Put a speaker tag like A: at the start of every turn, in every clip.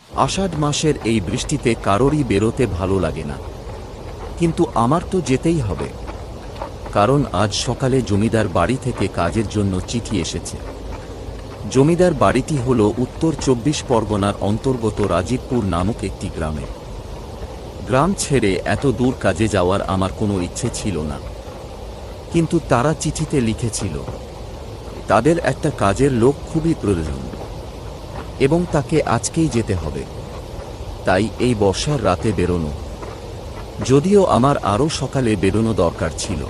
A: আষাঢ় মাসের এই বৃষ্টিতে কারোরই বেরোতে ভালো লাগে না, কিন্তু আমার তো যেতেই হবে, কারণ আজ সকালে জমিদার বাড়ি থেকে কাজের জন্য চিঠি এসেছে। জমিদার বাড়িটি হল উত্তর ২৪ পরগনার অন্তর্গত রাজীবপুর নামক একটি গ্রামে। গ্রাম ছেড়ে এত দূর কাজে যাওয়ার আমার কোনো ইচ্ছে ছিল না, কিন্তু তারা চিঠিতে লিখেছিল তাদের একটা কাজের লোক খুবই প্রয়োজন এবং তাকে আজকেই যেতে হবে। তাই এই বর্ষার রাতে বেরোনো, যদিও আমার আরও সকালে বেরোনো দরকার ছিল,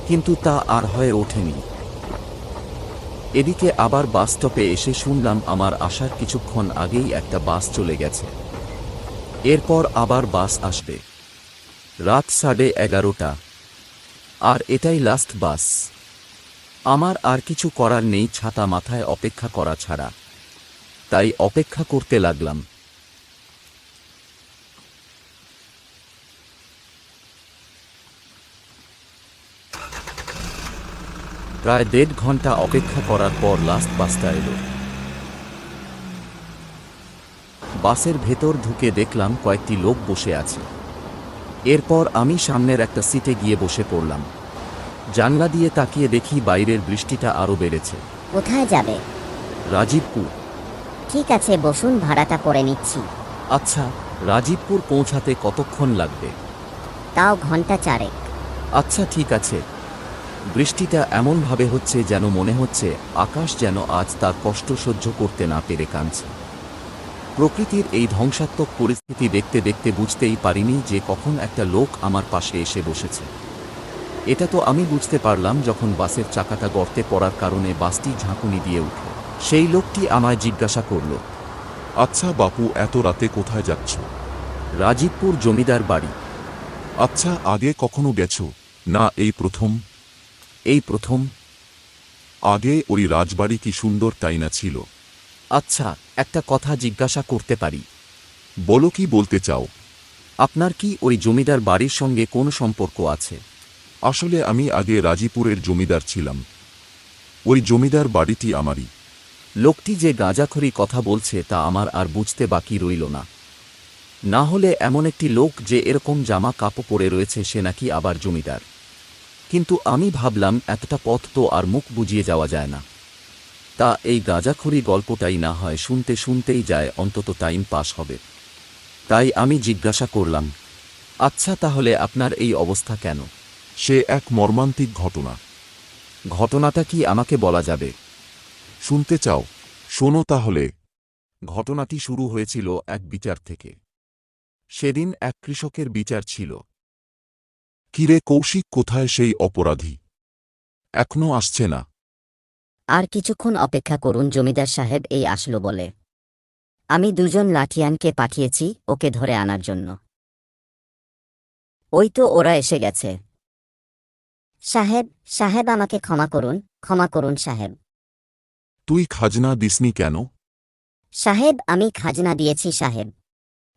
A: কিন্তু তা আর হয়ে ওঠেনি। এদিকে আবার বাস স্টপে এসে শুনলাম আমার আসার কিছুক্ষণ আগেই একটা বাস চলে গেছে, এরপর আবার বাস আসবে। রাত 11:30, আর এটাই লাস্ট বাস। আমার আর কিছু করার নেই ছাতা মাথায় অপেক্ষা করা ছাড়া, তাই অপেক্ষা করতে লাগলাম। প্রায় ১.৫ ঘন্টা অপেক্ষা করার পর লাস্ট বাসটা এলো। বাসের ভেতর ঢুকে দেখলাম কয়েকটি লোক বসে আছে। এরপর আমি সামনের একটা সিটে গিয়ে বসে পড়লাম। জানলা দিয়ে তাকিয়ে দেখি বাইরের বৃষ্টিটা আরও বেড়েছে।
B: কোথায় যাবে?
A: রাজীবপুর।
B: ঠিক আছে, বসুন, ভাড়াটা করে নিচ্ছি।
A: আচ্ছা, রাজীবপুর পৌঁছাতে কতক্ষণ লাগবে?
B: তাও ঘন্টা 4।
A: আচ্ছা ঠিক আছে। বৃষ্টিটা এমনভাবে হচ্ছে যেন মনে হচ্ছে আকাশ যেন আজ তার কষ্ট সহ্য করতে না পেরে কাঁদছে। প্রকৃতির এই ধ্বংসাত্মক পরিস্থিতি দেখতে দেখতে বুঝতেই পারিনি যে কখন একটা লোক আমার পাশে এসে বসেছে। এটা তো আমি বুঝতে পারলাম যখন বাসের চাকাটা গর্তে পড়ার কারণে বাসটি ঝাঁকুনি দিয়ে উঠল। সেই লোকটি আমায় জিজ্ঞাসা করল,
C: আচ্ছা বাপু, এত রাতে কোথায় যাচ্ছ?
A: রাজীবপুর জমিদার বাড়ি।
C: আচ্ছা, আগে কখনো গেছো? না, এই প্রথম?
A: এই প্রথম।
C: আগে ওই রাজবাড়ি কি সুন্দর, তাই না ছিল?
A: আচ্ছা, একটা কথা জিজ্ঞাসা করতে পারি?
C: বলো, কি বলতে চাও?
A: আপনার কি ওই জমিদার বাড়ির সঙ্গে কোন সম্পর্ক আছে?
C: আসলে আমি আগে রাজীপুরের জমিদার ছিলাম। ওই জমিদার বাড়িটি আমারই।
A: লোকটি যে গাঁজাখড়ি কথা বলছে তা আমার আর বুঝতে বাকি রইল না। না হলে এমন একটি লোক যে এরকম জামা কাপড় পরে রয়েছে সে নাকি আবার জমিদার। কিন্তু আমি ভাবলাম এতটা পথ তো আর মুখ বুজিয়ে যাওয়া যায় না। তা এই গাঁজাখড়ি গল্পটাই না হয় শুনতে শুনতেই যায়, অন্তত টাইম পাস হবে। তাই আমি জিজ্ঞাসা করলাম, আচ্ছা তাহলে আপনার এই অবস্থা কেন?
C: সে এক মর্মান্তিক ঘটনা।
A: ঘটনাটা কি আমাকে বলা যাবে?
C: শুনতে চাও? শোনো তাহলে।
A: ঘটনাটি শুরু হয়েছিল এক বিচার থেকে। সেদিন এক কৃষকের বিচার ছিল।
C: কিরে কৌশিক, কোথায় সেই অপরাধী? এখনো আসছে না?
B: আর কিছুক্ষণ অপেক্ষা করুন, জমিদার সাহেব এই আসলো বলে। আমি 2জন লাঠিয়ানকে পাঠিয়েছি ওকে ধরে আনার জন্য। ওই তো ওরা এসে গেছে। সাহেব, সাহেব আমাকে ক্ষমা করুন, ক্ষমা করুন সাহেব।
C: তুই খাজনা দিসনি কেন?
B: সাহেব, আমি খাজনা দিয়েছি সাহেব।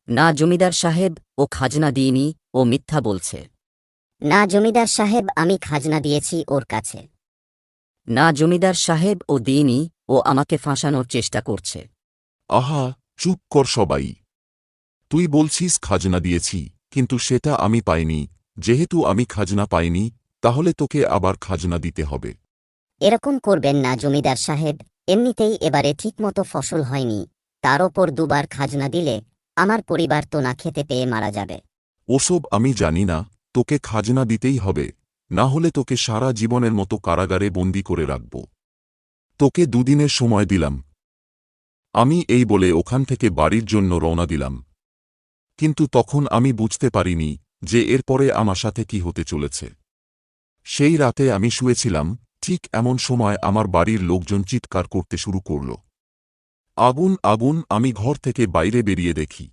D: না জমিদার সাহেব, ও খাজনা দিইনি, ও মিথ্যা বলছে।
B: না জমিদার সাহেব, আমি খাজনা দিয়েছি ওর কাছে।
D: না জমিদার সাহেব, ও দিইনি, ও আমাকে ফাঁসানোর চেষ্টা করছে।
C: আহা, চুপ কর সবাই। তুই বলছিস খাজনা দিয়েছি, কিন্তু সেটা আমি পাইনি। যেহেতু আমি খাজনা পাইনি, তাহলে তোকে আবার খাজনা দিতে হবে।
B: এরকম করবেন না জমিদার সাহেব, এমনিতেই এবারে ঠিকমতো ফসল হয়নি, তার ওপর 2বার খাজনা দিলে আমার পরিবার তো না খেতে পেয়ে মারা যাবে।
C: ওসব আমি জানি না, তোকে খাজনা দিতেই হবে, না হলে তোকে সারা জীবনের মতো কারাগারে বন্দি করে রাখব। তোকে 2 দিনের সময় দিলাম। আমি এই বলে ওখান থেকে বাড়ির জন্য রওনা দিলাম। কিন্তু তখন আমি বুঝতে পারিনি যে এরপরে আমার সাথে কি হতে চলেছে। সেই রাতে আমি শুয়েছিলাম, ঠিক এমন সময় আমার বাড়ির লোকজন চিৎকার করতে শুরু করল, আগুন আগুন! আমি ঘর থেকে বাইরে বেরিয়ে দেখি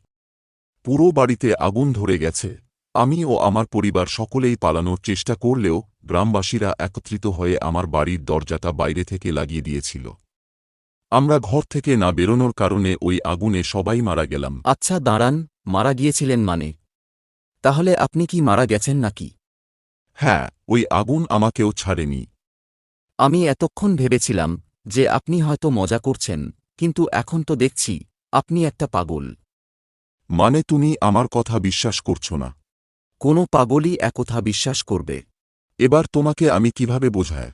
C: পুরো বাড়িতে আগুন ধরে গেছে। আমি ও আমার পরিবার সকলেই পালানোর চেষ্টা করলেও গ্রামবাসীরা একত্রিত হয়ে আমার বাড়ির দরজাটা বাইরে থেকে লাগিয়ে দিয়েছিল। আমরা ঘর থেকে না বেরোনোর কারণে ওই আগুনে সবাই মারা গেলাম।
A: আচ্ছা দাঁড়ান, মারা গিয়েছিলেন মানে? তাহলে আপনি কি মারা গেছেন নাকি?
C: হ্যাঁ, ওই আগুন আমাকেও ছাড়েনি।
A: আমি এতক্ষণ ভেবেছিলাম যে আপনি হয়তো মজা করছেন, কিন্তু এখন তো দেখছি আপনি একটা পাগল।
C: মানে তুমি আমার কথা বিশ্বাস করছো না?
A: কোনো পাগলই একথা বিশ্বাস করবে।
C: এবার তোমাকে আমি কিভাবে বোঝায়?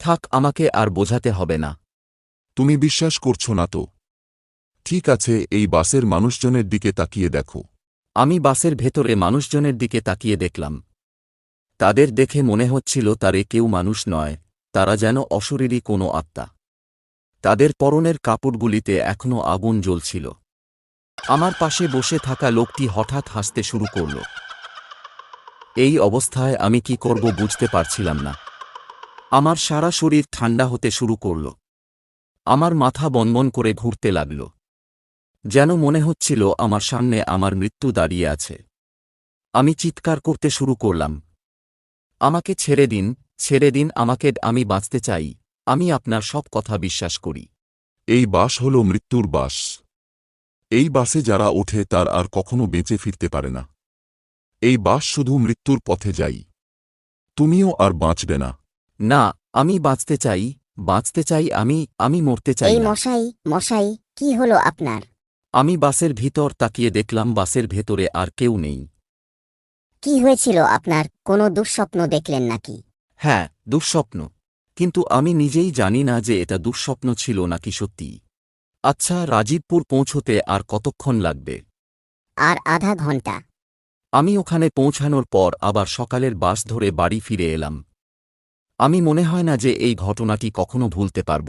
A: থাক, আমাকে আর বোঝাতে হবে না।
C: তুমি বিশ্বাস করছো না তো? ঠিক আছে, এই বাসের মানুষজনের দিকে তাকিয়ে দেখো।
A: আমি বাসের ভেতরে মানুষজনের দিকে তাকিয়ে দেখলাম। তাদের দেখে মনে হচ্ছিল তারে কেউ মানুষ নয়, তারা যেন অশরীরী কোনো আত্মা। তাদের পরনের কাপড়গুলিতে এখনো আগুন জ্বলছিল। আমার পাশে বসে থাকা লোকটি হঠাৎ হাসতে শুরু করল। এই অবস্থায় আমি কি করব বুঝতে পারছিলাম না। আমার সারা শরীর ঠান্ডা হতে শুরু করল। আমার মাথা বনবন করে ঘুরতে লাগল। যেন মনে হচ্ছিল আমার সামনে আমার মৃত্যু দাঁড়িয়ে আছে। আমি চিৎকার করতে শুরু করলাম, আমাকে ছেড়ে দিন, ছেড়ে দিন আমাকে, আমি বাঁচতে চাই, আমি আপনার সব কথা বিশ্বাস করি।
C: এই বাস হল মৃত্যুর বাস। এই বাসে যারা ওঠে তার আর কখনো বেঁচে ফিরতে পারে না। এই বাস শুধু মৃত্যুর পথে যাই। তুমিও আর বাঁচবে না।
A: না, আমি বাঁচতে চাই, বাঁচতে চাই, আমি মরতে চাই
B: এই
A: না।
B: মশাই কি হলো আপনার?
A: আমি বাসের ভিতর তাকিয়ে দেখলাম বাসের ভেতরে আর কেউ নেই।
B: কি হয়েছিল আপনার? কোনো দুঃস্বপ্ন দেখলেন নাকি?
A: হ্যাঁ, দুঃস্বপ্ন। কিন্তু আমি নিজেই জানি না যে এটা দুঃস্বপ্ন ছিল নাকি সত্যি। আচ্ছা, রাজীবপুর পৌঁছতে আর কতক্ষণ লাগবে?
B: আর আধা ঘন্টা।
A: আমি ওখানে পৌঁছানোর পর আবার সকালের বাস ধরে বাড়ি ফিরে এলাম। আমি মনে হয় না যে এই ঘটনাটি কখনো ভুলতে পারব।